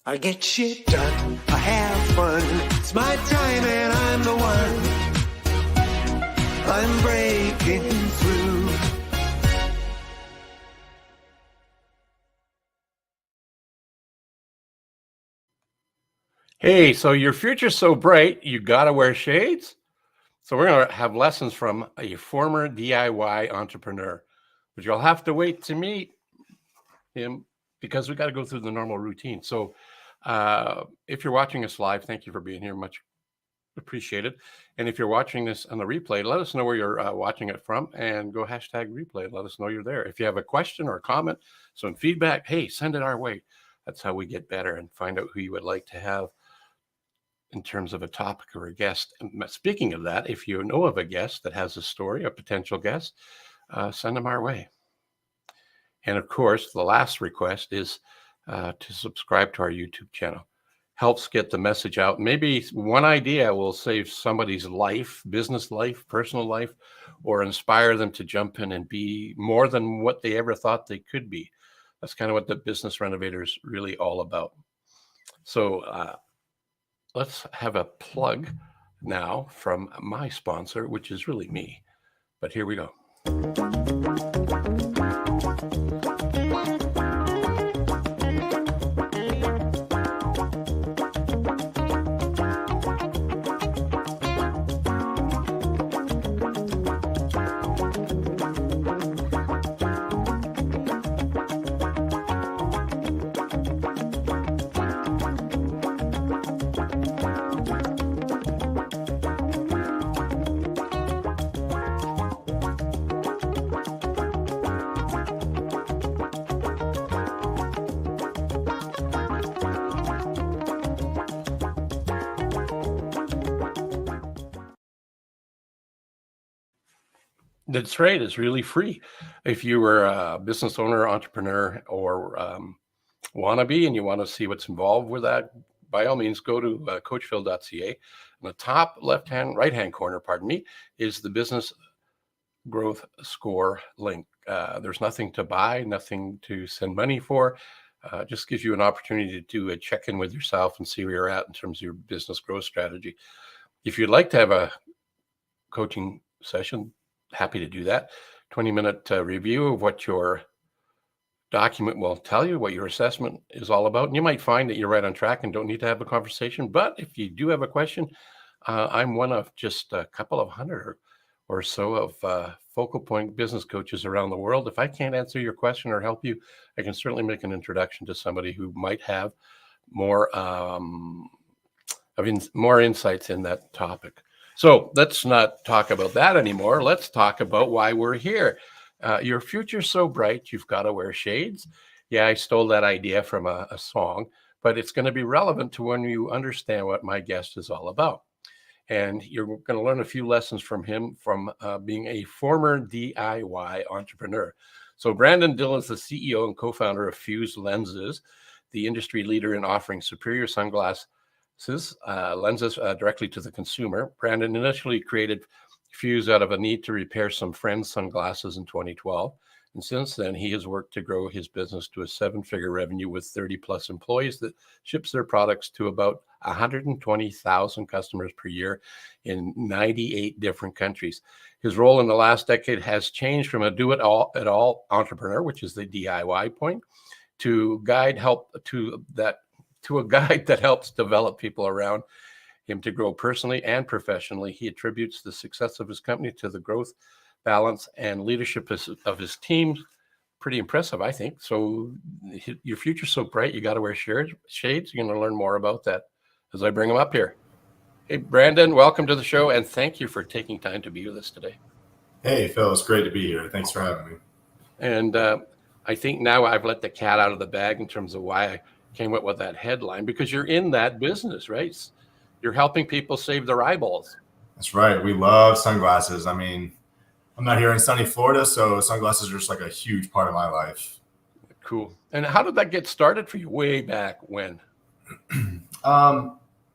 I get shit done, I have fun. It's my time and I'm the one. I'm breaking through. Hey, so your future's so bright, you gotta wear shades? So we're gonna have lessons from a former DIY entrepreneur, but you'll have to wait to meet him because we got to go through the normal routine. So if you're watching us live, thank you for being here. Much appreciated. And if you're watching this on the replay, let us know where you're watching it from and go hashtag replay. Let us know you're there. If you have a question or a comment, some feedback, hey, send it our way. That's how we get better and find out who you would like to have in terms of a topic or a guest. And speaking of that, if you know of a guest that has a story, a potential guest, send them our way. And of course, the last request is to subscribe to our YouTube channel. Helps get the message out. Maybe one idea will save somebody's life, business life, personal life, or inspire them to jump in and be more than what they ever thought they could be. That's kind of what the Business Renovator is really all about. So let's have a plug now from my sponsor, which is really me. But here we go. That's right. It's really free. If you were a business owner, entrepreneur, or wannabe, and you want to see what's involved with that, by all means, go to coachphil.ca. In the top right-hand corner, is the business growth score link. There's nothing to buy, nothing to send money for. Just gives you an opportunity to do a check-in with yourself and see where you're at in terms of your business growth strategy. If you'd like to have a coaching session, happy to do that. 20-minute review of what your document will tell you, what your assessment is all about. And you might find that you're right on track and don't need to have a conversation. But if you do have a question, I'm one of just a couple of hundred or so of focal point business coaches around the world. If I can't answer your question or help you, I can certainly make an introduction to somebody who might have more more insights in that topic. So let's not talk about that anymore. Let's talk about why we're here. Your future's so bright, you've got to wear shades. Yeah, I stole that idea from a song, but it's going to be relevant to when you understand what my guest is all about. And you're going to learn a few lessons from him from being a former DIY entrepreneur. So Brandon Dill is the CEO and co-founder of Fuse Lenses, the industry leader in offering superior sunglasses lenses directly to the consumer. Brandon initially created Fuse out of a need to repair some friends' sunglasses in 2012. And since then, he has worked to grow his business to a 7-figure revenue with 30 plus employees that ships their products to about 120,000 customers per year in 98 different countries. His role in the last decade has changed from a do-it-all entrepreneur, which is the DIY point, to a guide that helps develop people around him to grow personally and professionally. He attributes the success of his company to the growth, balance, and leadership of his team. Pretty impressive, I think. So your future's so bright, you got to wear shades. You're going to learn more about that as I bring him up here. Hey, Brandon, welcome to the show, and thank you for taking time to be with us today. Hey, Phil, it's great to be here. Thanks for having me. And I think now I've let the cat out of the bag in terms of why I came up with that headline, because you're in that business, right? You're helping people save their eyeballs. That's right. We love sunglasses. I mean, I'm not here in sunny Florida, so sunglasses are just like a huge part of my life. Cool. And how did that get started for you way back when?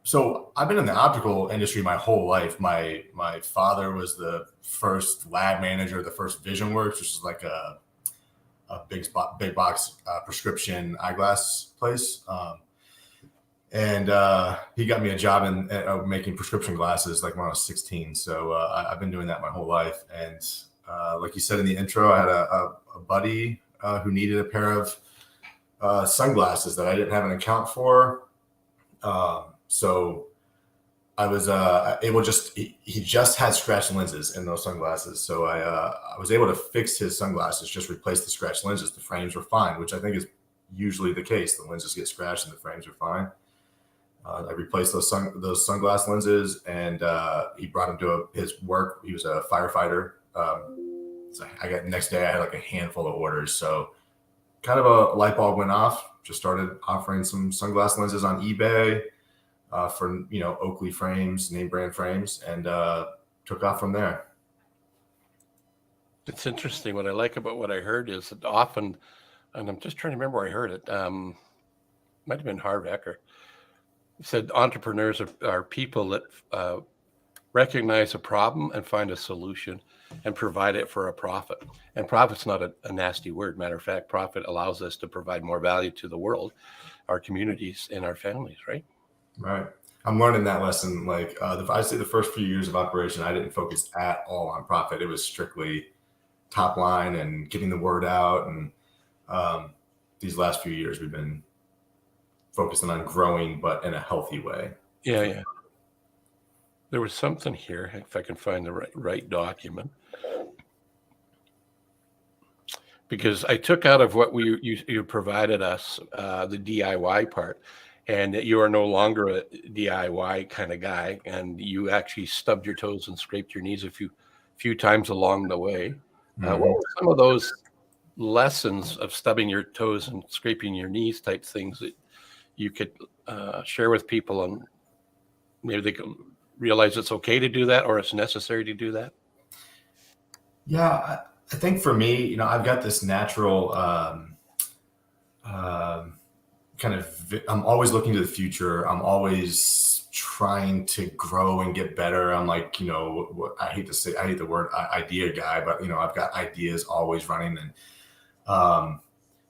So I've been in the optical industry my whole life. My father was the first lab manager of the first Vision Works, which is like a big box prescription eyeglass place. And he got me a job in making prescription glasses like when I was 16. So I've been doing that my whole life. And like you said in the intro, I had a buddy who needed a pair of sunglasses that I didn't have an account for. So I was he just had scratched lenses in those sunglasses. So I was able to fix his sunglasses, just replace the scratched lenses. The frames were fine, which I think is usually the case. The lenses get scratched and the frames are fine. I replaced those sunglass lenses, and he brought him to his work. He was a firefighter. So next day I had like a handful of orders. So kind of a light bulb went off. Just started offering some sunglass lenses on eBay for Oakley frames, name brand frames, and took off from there. It's interesting. What I like about what I heard is that often, and I'm just trying to remember where I heard it. Might have been Harvecker. He said entrepreneurs are people that recognize a problem and find a solution and provide it for a profit. And profit's not a nasty word. Matter of fact, profit allows us to provide more value to the world, our communities, and our families, right? Right. I'm learning that lesson. Like I'd say the first few years of operation, I didn't focus at all on profit. It was strictly top line and getting the word out. And these last few years, we've been focusing on growing, but in a healthy way. Yeah. There was something here, if I can find the right document, because I took out of what you provided us the DIY part, and that you are no longer a DIY kind of guy, and you actually stubbed your toes and scraped your knees a few times along the way. What were some of those lessons of stubbing your toes and scraping your knees type things that you could share with people, and maybe they can realize it's okay to do that or it's necessary to do that? Yeah, I think for me, I've got this natural kind of, I'm always looking to the future. I'm always trying to grow and get better. I'm like, I hate the word idea guy, but I've got ideas always running. And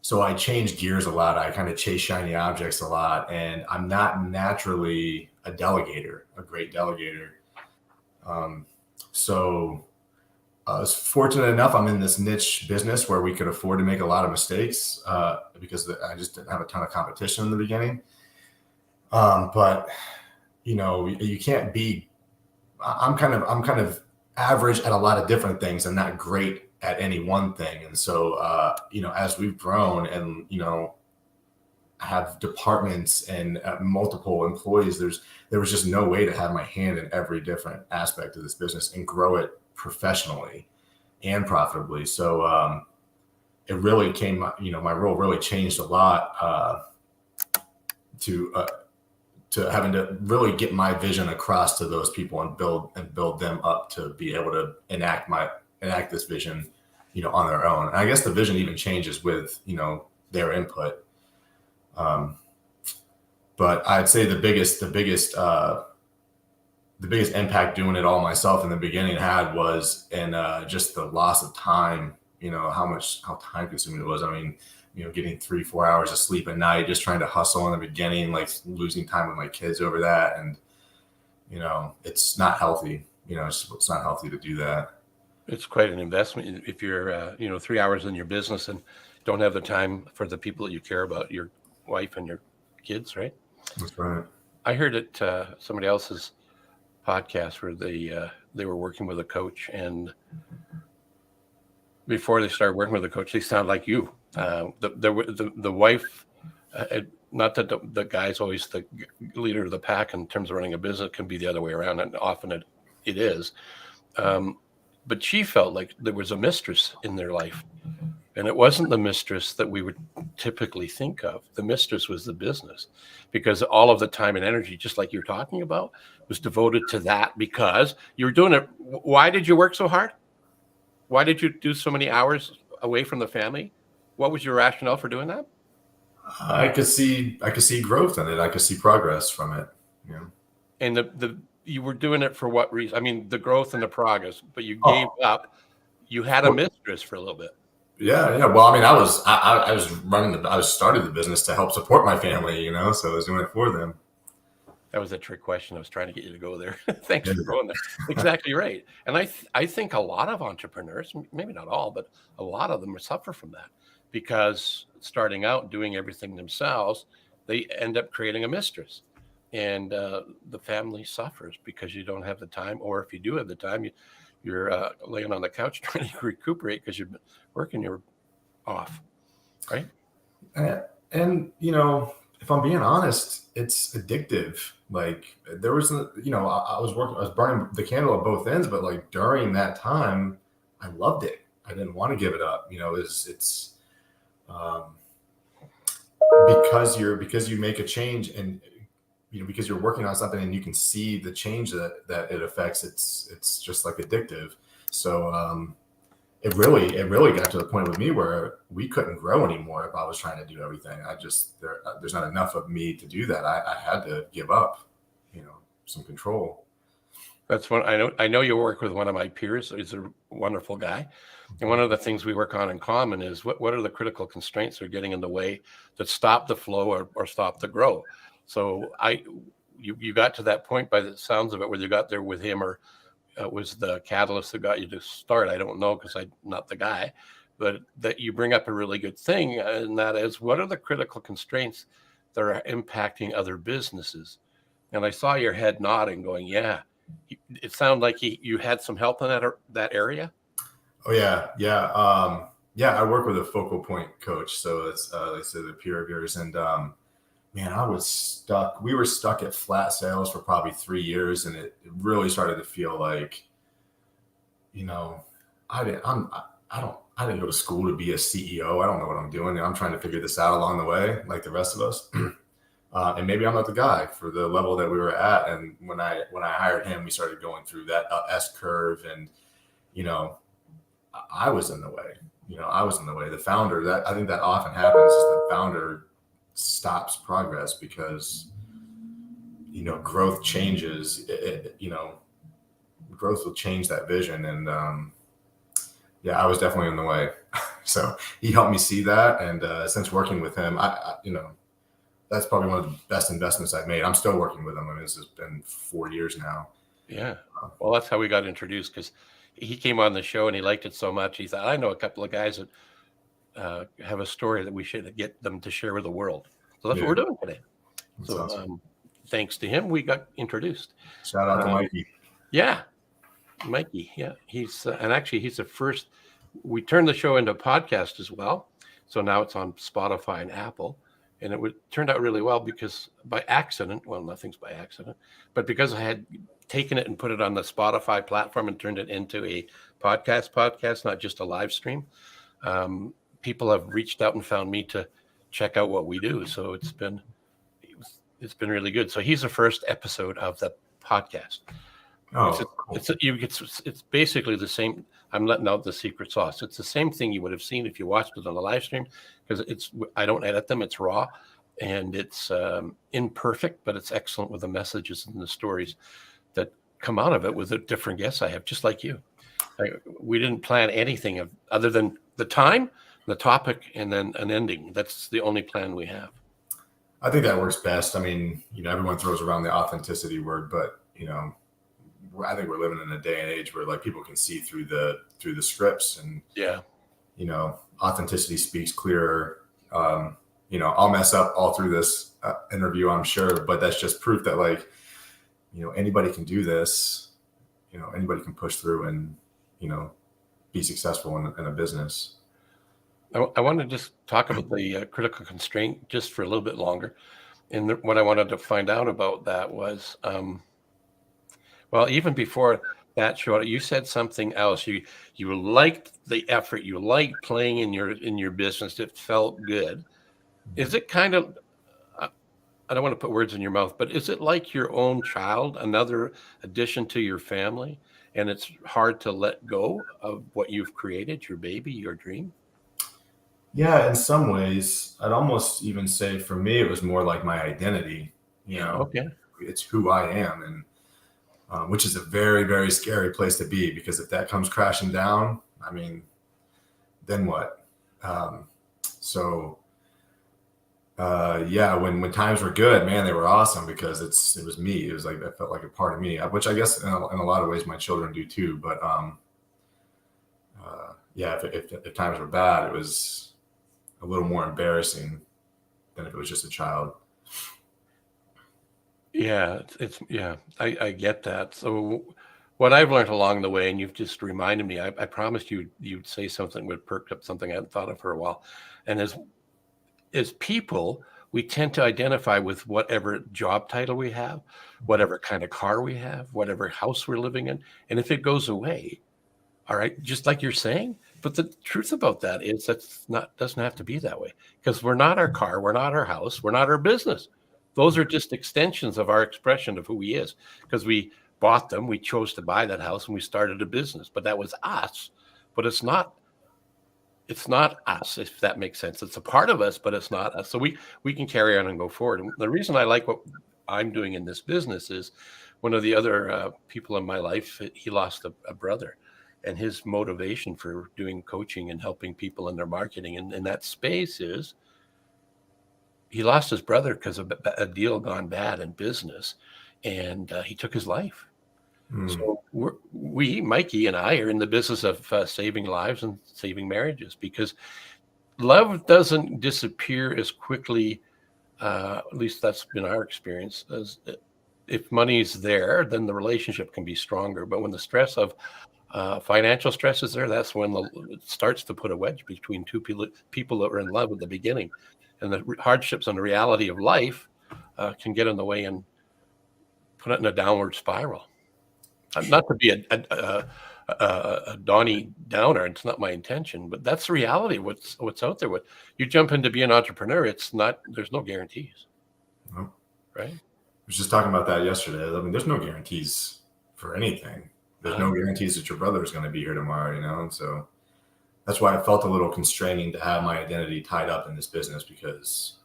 so I change gears a lot. I kind of chase shiny objects a lot, and I'm not naturally a great delegator. So I was fortunate enough. I'm in this niche business where we could afford to make a lot of mistakes because I just didn't have a ton of competition in the beginning. But you can't be. I'm kind of average at a lot of different things and not great at any one thing. And so, as we've grown and, have departments and multiple employees, there was just no way to have my hand in every different aspect of this business and grow it professionally and profitably. So, it really came, my role really changed a lot, to having to really get my vision across to those people and build them up to be able to enact this vision, on their own. And I guess the vision even changes with, their input. But I'd say the biggest impact doing it all myself in the beginning was in just the loss of time, how time consuming it was. I mean, getting 3-4 hours of sleep a night, just trying to hustle in the beginning, like losing time with my kids over that. And, it's not healthy, it's not healthy to do that. It's quite an investment if you're, 3 hours in your business and don't have the time for the people that you care about, your wife and your kids, right? That's right. I heard it somebody else's podcast where they were working with a coach, and before they started working with a coach, they sound like you. The wife, not that the guy's always the leader of the pack in terms of running a business, can be the other way around, and often it is. But she felt like there was a mistress in their life, and it wasn't the mistress that we would typically think of. The mistress was the business, because all of the time and energy, just like you're talking about, was devoted to that because you were doing it. Why did you work so hard? Why did you do so many hours away from the family? What was your rationale for doing that? I could see growth in it. I could see progress from it. And you were doing it for what reason? I mean, the growth and the progress, but you gave up. You had a mistress for a little bit. Yeah. Well, I mean, I was starting the business to help support my family, so I was doing it for them. That was a trick question. I was trying to get you to go there. Thanks Yeah. for going there. Exactly right. And I think a lot of entrepreneurs, maybe not all, but a lot of them suffer from that because starting out doing everything themselves, they end up creating a mistress, and the family suffers because you don't have the time, or if you do have the time, you're laying on the couch trying to recuperate because you've been working your off, right? And if I'm being honest, it's addictive. Like there was, I was burning the candle at both ends, but like during that time, I loved it. I didn't want to give it up. It's because you make a change, and because you're working on something and you can see the change that it affects. It's just like addictive. So it really got to the point with me where we couldn't grow anymore if I was trying to do everything. There's not enough of me to do that. I had to give up, some control. That's what I know you work with one of my peers. He's a wonderful guy. And one of the things we work on in common is what are the critical constraints that are getting in the way that stop the flow or stop the grow. So you got to that point by the sounds of it, whether you got there with him or was the catalyst that got you to start. I don't know because I'm not the guy, but that you bring up a really good thing, and that is, what are the critical constraints that are impacting other businesses? And I saw your head nodding, going, "Yeah." It sounded like you had some help in that area. Oh yeah, yeah, yeah. I work with a focal point coach, so it's like I said, a peer of yours, and man, I was stuck. We were stuck at flat sales for probably 3 years, and it really started to feel like, I didn't go to school to be a CEO. I don't know what I'm doing. I'm trying to figure this out along the way, like the rest of us. And maybe I'm not the guy for the level that we were at. And when I hired him, we started going through that S curve, and I was in the way. I was in the way. The founder, I think that often happens, is the founder stops progress because growth changes. Growth will change that vision, and yeah, I was definitely in the way. So he helped me see that, and since working with him, I that's probably one of the best investments I've made. I'm still working with him. I mean, this has been 4 years now. Yeah. Well, that's how we got introduced, because he came on the show and he liked it so much. He thought, I know a couple of guys that have a story that we should get them to share with the world. So that's what we're doing today. That's So awesome. Thanks to him, we got introduced. Shout out to Mikey. Yeah. Mikey. Yeah. He's the first, we turned the show into a podcast as well. So now it's on Spotify and Apple. And it turned out really well because by accident, well, nothing's by accident, but because I had taken it and put it on the Spotify platform and turned it into a podcast, not just a live stream, people have reached out and found me to check out what we do. So it's been really good. So he's the first episode of the podcast. Oh, It's basically the same. I'm letting out the secret sauce. It's the same thing you would have seen if you watched it on the live stream, because I don't edit them. It's raw, and it's imperfect, but it's excellent with the messages and the stories that come out of it with the different guests I have, just like you. We didn't plan anything other than the time, the topic, and then an ending. That's the only plan we have. I think that works best. I mean, everyone throws around the authenticity word, but I think we're living in a day and age where like people can see through the scripts, and authenticity speaks clearer. I'll mess up all through this interview, I'm sure, but that's just proof that like anybody can do this. Anybody can push through and be successful in a business. I want to just talk about the critical constraint just for a little bit longer. And what I wanted to find out about that was, well, even before that show, you said something else. You liked the effort. You liked playing in your business. It felt good. Is it kind of, I don't want to put words in your mouth, but is it like your own child, another addition to your family? And it's hard to let go of what you've created, your baby, your dream? Yeah, in some ways, I'd almost even say for me, it was more like my identity. Okay. It's who I am, and which is a very, very scary place to be, because if that comes crashing down, I mean, then what? Yeah, when times were good, man, they were awesome because it was me. It was like, that felt like a part of me, which I guess in a lot of ways my children do too. But yeah, if times were bad, it was a little more embarrassing than if it was just a child. Yeah, yeah, I get that. So what I've learned along the way, and you've just reminded me, I promised you'd say something would perk up something I hadn't thought of for a while. And as people, we tend to identify with whatever job title we have, whatever kind of car we have, whatever house we're living in. And if it goes away, all right, just like you're saying. But the truth about that is doesn't have to be that way, because we're not our car, we're not our house, we're not our business. Those are just extensions of our expression of who he is, because we bought them, we chose to buy that house, and we started a business. But that was us. But it's not us, if that makes sense. It's a part of us, but it's not us. So we can carry on and go forward. And the reason I like what I'm doing in this business is one of the other people in my life, he lost a brother, and his motivation for doing coaching and helping people in their marketing in that space is he lost his brother because of a deal gone bad in business, and he took his life. So Mikey and I, are in the business of saving lives and saving marriages, because love doesn't disappear as quickly. At least that's been our experience. As if money's there, then the relationship can be stronger. But when the stress of financial stress is there, that's when it starts to put a wedge between two people that were in love at the beginning, and the hardships and the reality of life can get in the way and put it in a downward spiral. Not to be a Donnie Downer, it's not my intention, but that's the reality. What's out there. What you jump into being an entrepreneur, there's no guarantees. No. Right? I was just talking about that yesterday. I mean, there's no guarantees for anything. There's no guarantees that your brother is going to be here tomorrow, And so that's why it felt a little constraining to have my identity tied up in this business, because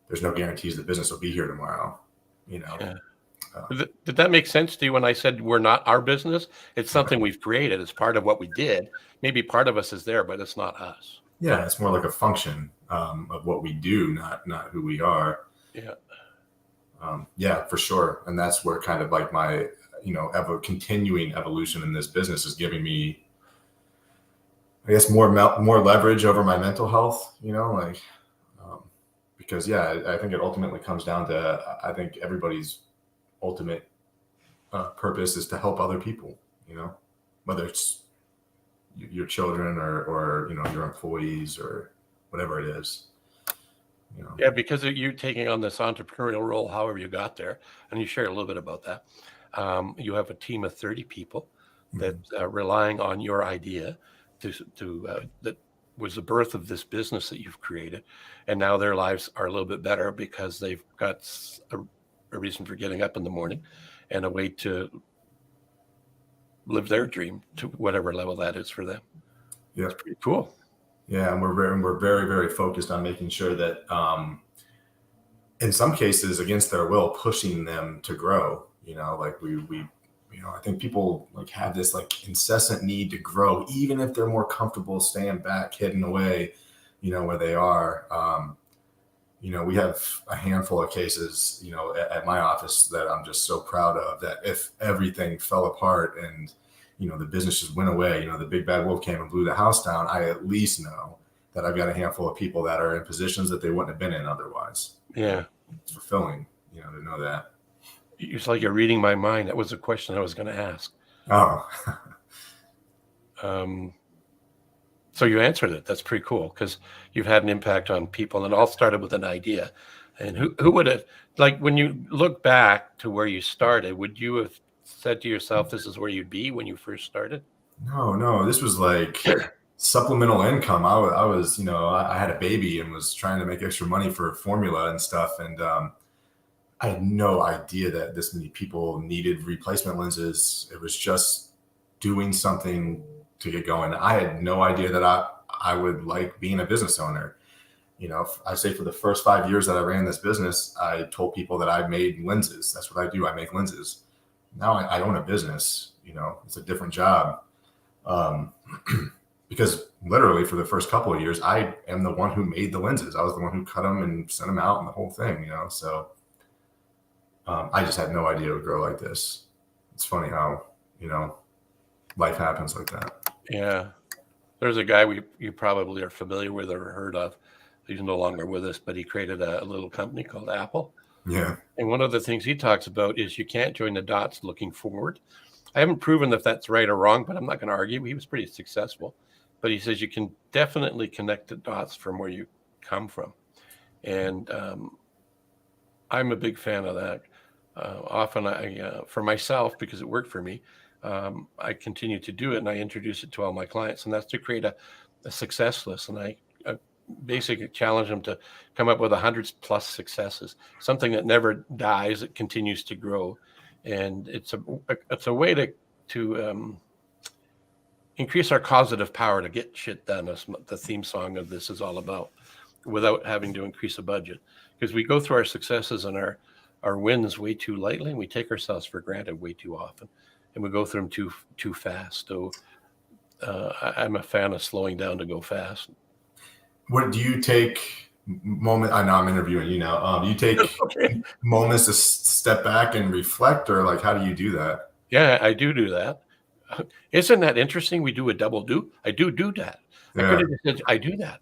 there's no guarantees the business will be here tomorrow, Yeah. Did that make sense to you when I said we're not our business? It's something we've created. It's part of what we did. Maybe part of us is there, but it's not us. Yeah, it's more like a function of what we do, not who we are. Yeah. Yeah, for sure. And that's where kind of like my, continuing evolution in this business is giving me, I guess, more leverage over my mental health, because I think it ultimately comes down to, I think everybody's ultimate purpose is to help other people, whether it's your children or your employees or whatever it is. Yeah, because of you taking on this entrepreneurial role, however you got there, and you shared a little bit about that. You have a team of 30 people that relying on your idea that was the birth of this business that you've created, and now their lives are a little bit better because they've got a reason for getting up in the morning and a way to live their dream to whatever level that is for them. Yeah, it's pretty cool. Yeah, and we're very, very focused on making sure that, in some cases, against their will, pushing them to grow. Like we I think people like have this like incessant need to grow, even if they're more comfortable staying back, hidden away, where they are. We have a handful of cases, at my office that I'm just so proud of, that if everything fell apart and, the business just went away, the big bad wolf came and blew the house down, I at least know that I've got a handful of people that are in positions that they wouldn't have been in otherwise. Yeah. It's fulfilling, to know that. It's like you're reading my mind. That was a question I was going to ask. Oh. So you answered it. That's pretty cool, because you've had an impact on people, and it all started with an idea. And who would have, like, when you look back to where you started, would you have said to yourself, this is where you'd be when you first started? No, this was like supplemental income. I was, I had a baby and was trying to make extra money for formula and stuff. And I had no idea that this many people needed replacement lenses. It was just doing something to get going. I had no idea that I would like being a business owner. I say for the first 5 years that I ran this business, I told people that I made lenses. That's what I do. I make lenses. Now I own a business, it's a different job. because literally for the first couple of years, I am the one who made the lenses. I was the one who cut them and sent them out and the whole thing, you know? So I just had no idea it would grow like this. It's funny how, you know, life happens like that. Yeah. There's a guy you probably are familiar with or heard of. He's no longer with us, but he created a little company called Apple. Yeah. And one of the things he talks about is you can't join the dots looking forward. I haven't proven if that's right or wrong, but I'm not going to argue. He was pretty successful. But he says you can definitely connect the dots from where you come from. And I'm a big fan of that. Often for myself, because it worked for me, I continue to do it and I introduce it to all my clients. And that's to create a success list. And I basically challenge them to come up with 100+ successes, something that never dies, it continues to grow. And it's a way to increase our causative power to get shit done. That's what the theme song of this is all about, without having to increase a budget. Because we go through our successes and our wins way too lightly, and we take ourselves for granted way too often, and we go through them too fast. So I'm a fan of slowing down to go fast. What do you take moment? I know I'm interviewing you now. Do you take moments to step back and reflect, or like, how do you do that? Yeah, I do that. Isn't that interesting? We do a double do. I do that. Yeah. I could have just said I do that.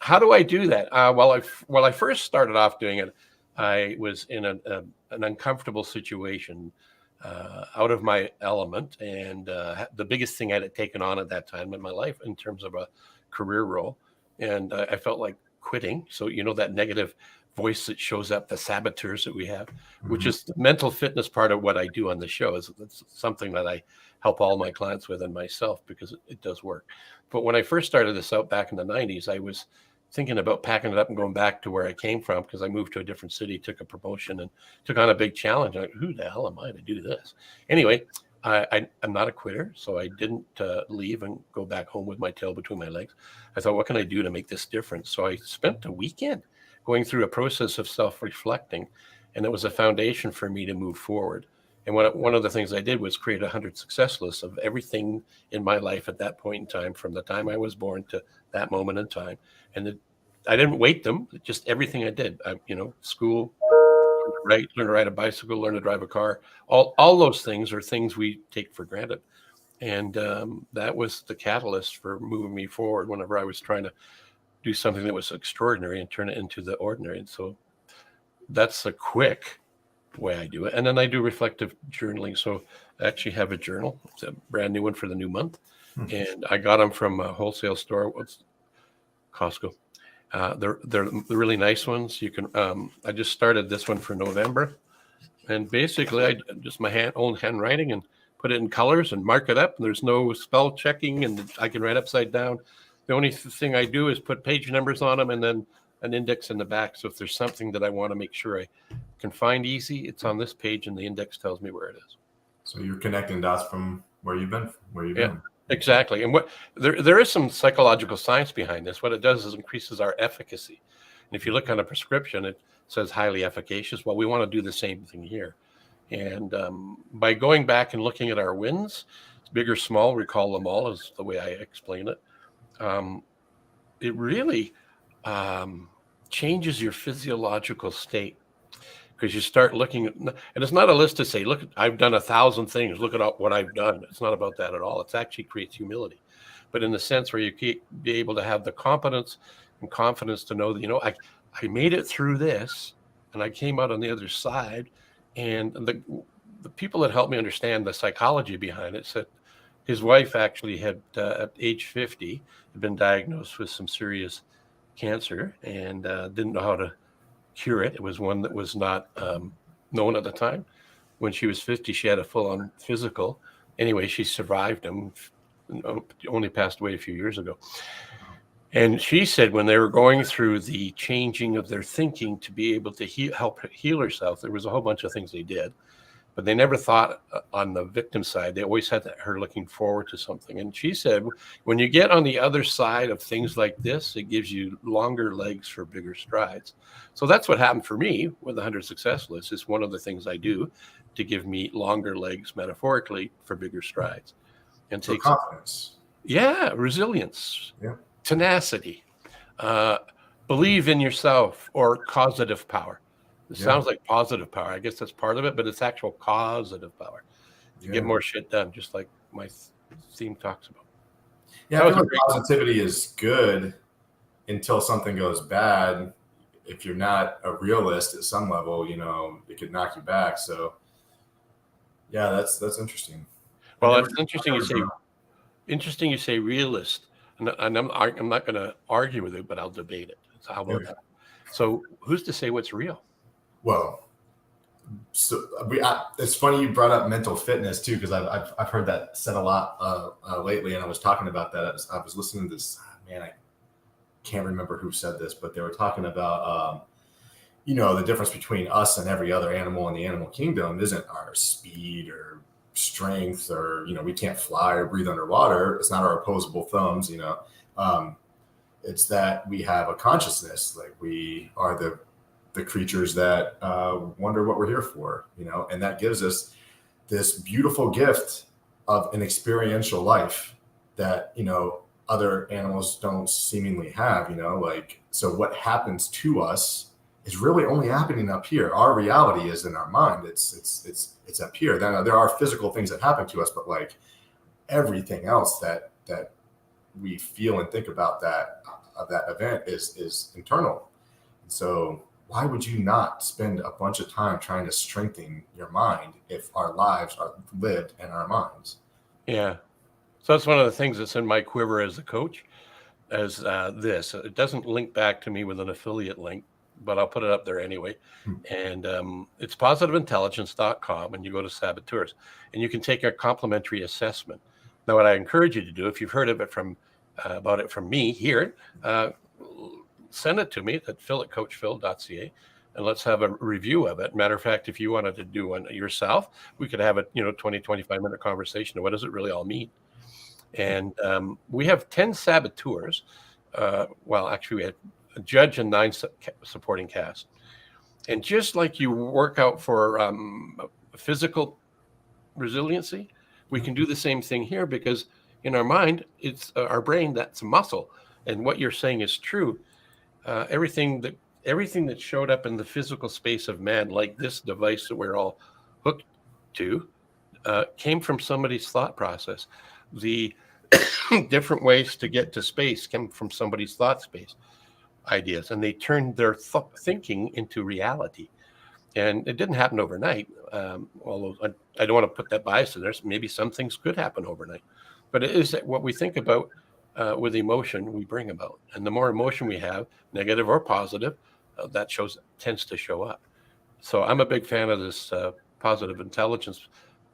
How do I do that? Well, I first started off doing it, I was in an uncomfortable situation, out of my element, and the biggest thing I had taken on at that time in my life in terms of a career role, and I felt like quitting. So that negative voice that shows up, the saboteurs that we have, which is the mental fitness part of what I do on the show. It's something that I help all my clients with and myself, because it does work. But when I first started this out back in the 90s, I was thinking about packing it up and going back to where I came from, because I moved to a different city, took a promotion, and took on a big challenge. I'm like, who the hell am I to do this? Anyway, I'm not a quitter, so I didn't leave and go back home with my tail between my legs. I thought, what can I do to make this difference? So I spent a weekend going through a process of self-reflecting, and it was a foundation for me to move forward. And one of the things I did was create 100 success lists of everything in my life at that point in time, from the time I was born to that moment in time. And I didn't weight them, just everything I did. School, learn to ride a bicycle, learn to drive a car. All those things are things we take for granted. And that was the catalyst for moving me forward whenever I was trying to do something that was extraordinary and turn it into the ordinary. And so that's a quick way I do it. And then I do reflective journaling. So I actually have a journal. It's a brand new one for the new month. And I got them from a wholesale store. It's Costco. They're really nice ones. You can. I just started this one for November, and basically I just my own handwriting and put it in colors and mark it up. And there's no spell checking, and I can write upside down. The only thing I do is put page numbers on them and then an index in the back. So if there's something that I want to make sure I can find easy, it's on this page, and the index tells me where it is. So you're connecting dots from where you've been. Exactly. And what there is some psychological science behind this. What it does is increases our efficacy. And if you look on a prescription, it says highly efficacious. Well, we want to do the same thing here. And by going back and looking at our wins, big or small, recall them all is the way I explain it. It really changes your physiological state, because you start looking at, and it's not a list to say, look, I've done 1,000 things. Look at what I've done. It's not about that at all. It actually creates humility, but in the sense where you be able to have the competence and confidence to know that, I made it through this and I came out on the other side. And the people that helped me understand the psychology behind it said his wife actually had, at age 50, had been diagnosed with some serious cancer and didn't know how to cure it. It was one that was not known at the time. When she was 50, she had a full-on physical. Anyway, she survived him, only passed away a few years ago. And she said when they were going through the changing of their thinking to be able to help heal herself, there was a whole bunch of things they did, but they never thought on the victim side. They always had her looking forward to something. And she said, when you get on the other side of things like this, it gives you longer legs for bigger strides. So that's what happened for me with the 100 Success List. It's one of the things I do to give me longer legs, metaphorically, for bigger strides. and So takes, confidence. yeah, resilience, Yeah. tenacity, believe in yourself, or causative power. It Yeah. sounds like positive power. I guess that's part of it, but it's actual causative power to get Yeah. more shit done, just like my theme talks about. Yeah. That I was feel a like great. positivity is good until something goes bad. If you're not a realist at some level, it could knock you back. So yeah, that's interesting. I Well, never, it's I interesting you never say. brought- Interesting you say realist, and I'm not going to argue with it, but I'll debate it. So how about yeah. that? So who's to say what's real? Well, so it's funny you brought up mental fitness too, because I've heard that said a lot lately, and I was talking about that. I was listening to this, man. I can't remember who said this, but they were talking about the difference between us and every other animal in the animal kingdom isn't our speed or strength, or we can't fly or breathe underwater. It's not our opposable thumbs. It's that we have a consciousness. Like, we are the creatures that wonder what we're here for, and that gives us this beautiful gift of an experiential life that other animals don't seemingly have. So what happens to us is really only happening up here. Our reality is in our mind. It's up here. Then there are physical things that happen to us, but like everything else that we feel and think about that event is internal. So why would you not spend a bunch of time trying to strengthen your mind if our lives are lived in our minds? Yeah. So that's one of the things that's in my quiver as a coach, as this. It doesn't link back to me with an affiliate link, but I'll put it up there anyway. And it's positiveintelligence.com, and you go to saboteurs, and you can take a complimentary assessment. Now, what I encourage you to do, if you've heard of it about it from me here, send it to me at phil@coachphil.ca, and let's have a review of it. Matter of fact, if you wanted to do one yourself, we could have a 20, 25-minute conversation of what does it really all mean. And we have 10 saboteurs. Well, actually, we had a judge and 9 supporting cast. And just like you work out for physical resiliency, we can do the same thing here, because in our mind, it's our brain, that's muscle. And what you're saying is true. Everything that showed up in the physical space of man, like this device that we're all hooked to, came from somebody's thought process. The different ways to get to space came from somebody's thought space ideas, and they turned their thinking into reality. And it didn't happen overnight. Although I don't want to put that bias in there. Maybe some things could happen overnight, but it is what we think about with emotion we bring about. And the more emotion we have, negative or positive, that tends to show up. So I'm a big fan of this positive intelligence,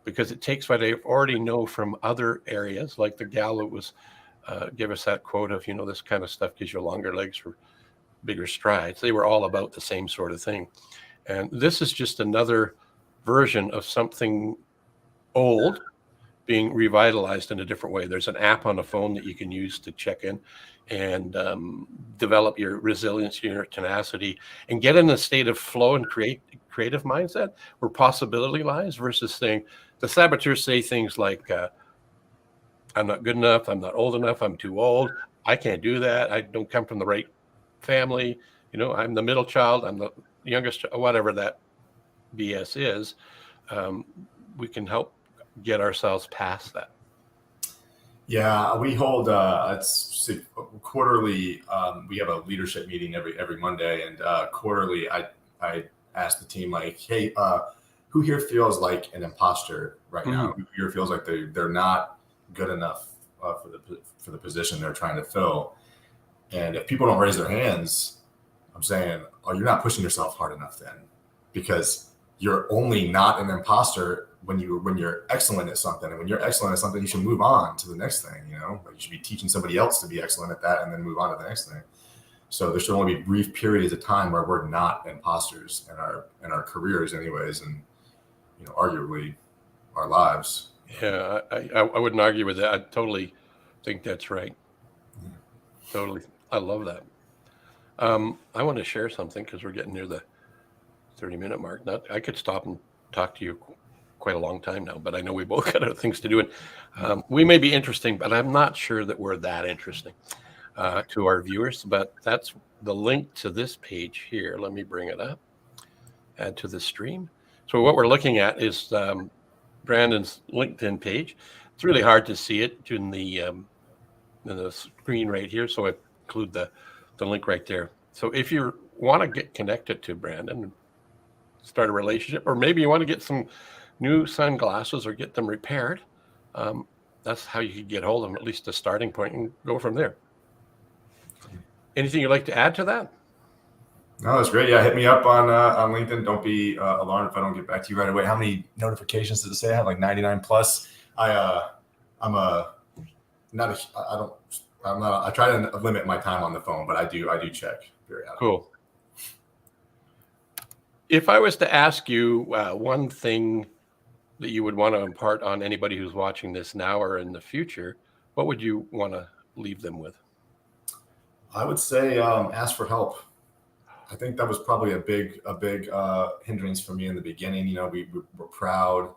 because it takes what I already know from other areas, like the gal that was give us that quote of, this kind of stuff gives you longer legs for bigger strides. They were all about the same sort of thing. And this is just another version of something old being revitalized in a different way. There's an app on the phone that you can use to check in and develop your resilience, your tenacity, and get in a state of flow and creative mindset where possibility lies, versus saying, the saboteurs say things like, I'm not good enough, I'm not old enough, I'm too old, I can't do that, I don't come from the right family, I'm the middle child, I'm the youngest, whatever that BS is. We can help get ourselves past that. Yeah, we hold it's quarterly. We have a leadership meeting every Monday, and quarterly, I ask the team, like, hey, who here feels like an imposter right now? Who here feels like they're not good enough for the position they're trying to fill? And if people don't raise their hands, I'm saying, oh, you're not pushing yourself hard enough then, because you're only not an imposter when you're excellent at something. And when you're excellent at something, you should move on to the next thing. Like, you should be teaching somebody else to be excellent at that and then move on to the next thing. So there should only be brief periods of time where we're not imposters in our careers anyways, and arguably our lives. Yeah, I wouldn't argue with that. I totally think that's right. Totally. I love that. I want to share something, because we're getting near the 30-minute mark. I could stop and talk to you quite a long time now, but I know we both got other things to do. And we may be interesting, but I'm not sure that we're that interesting to our viewers. But that's the link to this page here. Let me bring it up, add to the stream. So what we're looking at is Brandon's LinkedIn page. It's really hard to see it in the screen right here. So I include the link right there. So if you want to get connected to Brandon, start a relationship, or maybe you want to get some new sunglasses or get them repaired, that's how you could get hold of them, at least a starting point, and go from there. Anything you'd like to add to that? No, that's great. Yeah, hit me up on LinkedIn. Don't be alarmed if I don't get back to you right away. How many notifications did it say I have? Like 99 plus. I try to limit my time on the phone, but I do check periodically. Cool. If I was to ask you one thing that you would want to impart on anybody who's watching this now or in the future, what would you want to leave them with? I would say ask for help. I think that was probably a big hindrance for me in the beginning. You know, we're proud.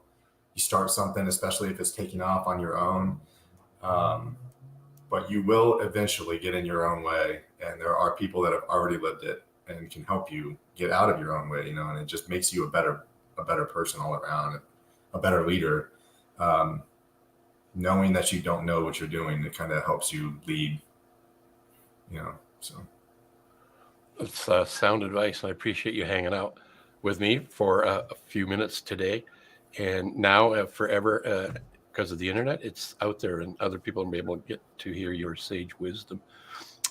You start something, especially if it's taking off on your own. But you will eventually get in your own way. And there are people that have already lived it and can help you get out of your own way, you know, and it just makes you a better person all around, a better leader. Knowing that you don't know what you're doing, it kind of helps you lead, you know, so. It's sound advice, and I appreciate you hanging out with me for a few minutes today. And now forever, because of the internet, it's out there and other people will be able to get to hear your sage wisdom.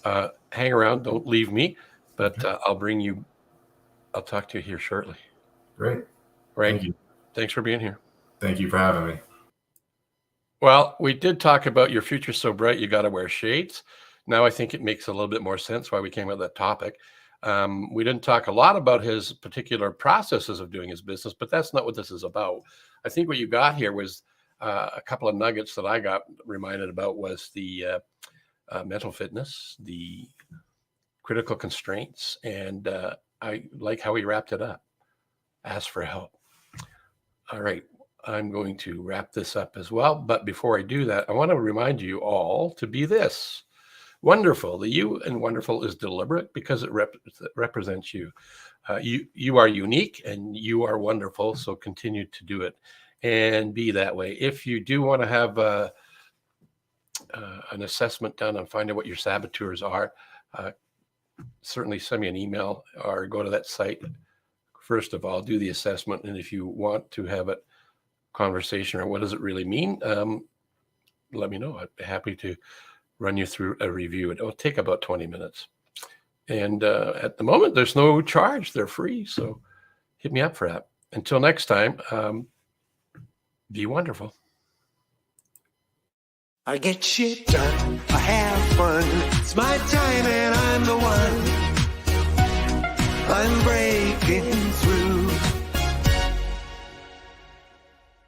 Hang around, don't leave me, but I'll talk to you here shortly. Great. Right. Thank you. Thanks for being here. Thank you for having me. Well, we did talk about your future's so bright, you got to wear shades. Now I think it makes a little bit more sense why we came up with that topic. We didn't talk a lot about his particular processes of doing his business, but that's not what this is about. I think what you got here was a couple of nuggets that I got reminded about was the mental fitness, the critical constraints, and I like how he wrapped it up. Ask for help. All right. I'm going to wrap this up as well. But before I do that, I want to remind you all to be this. Wonderful. The you in wonderful is deliberate because it represents you. You are unique and you are wonderful. So continue to do it and be that way. If you do want to have an assessment done and find out what your saboteurs are, certainly send me an email or go to that site. First of all, do the assessment. And if you want to have a conversation or what does it really mean, let me know. I'd be happy to run you through a review. It'll take about 20 minutes. And at the moment, there's no charge. They're free. So hit me up for that. Until next time, be wonderful. I get shit done, I have fun. It's my time and I'm the one. I'm breaking through.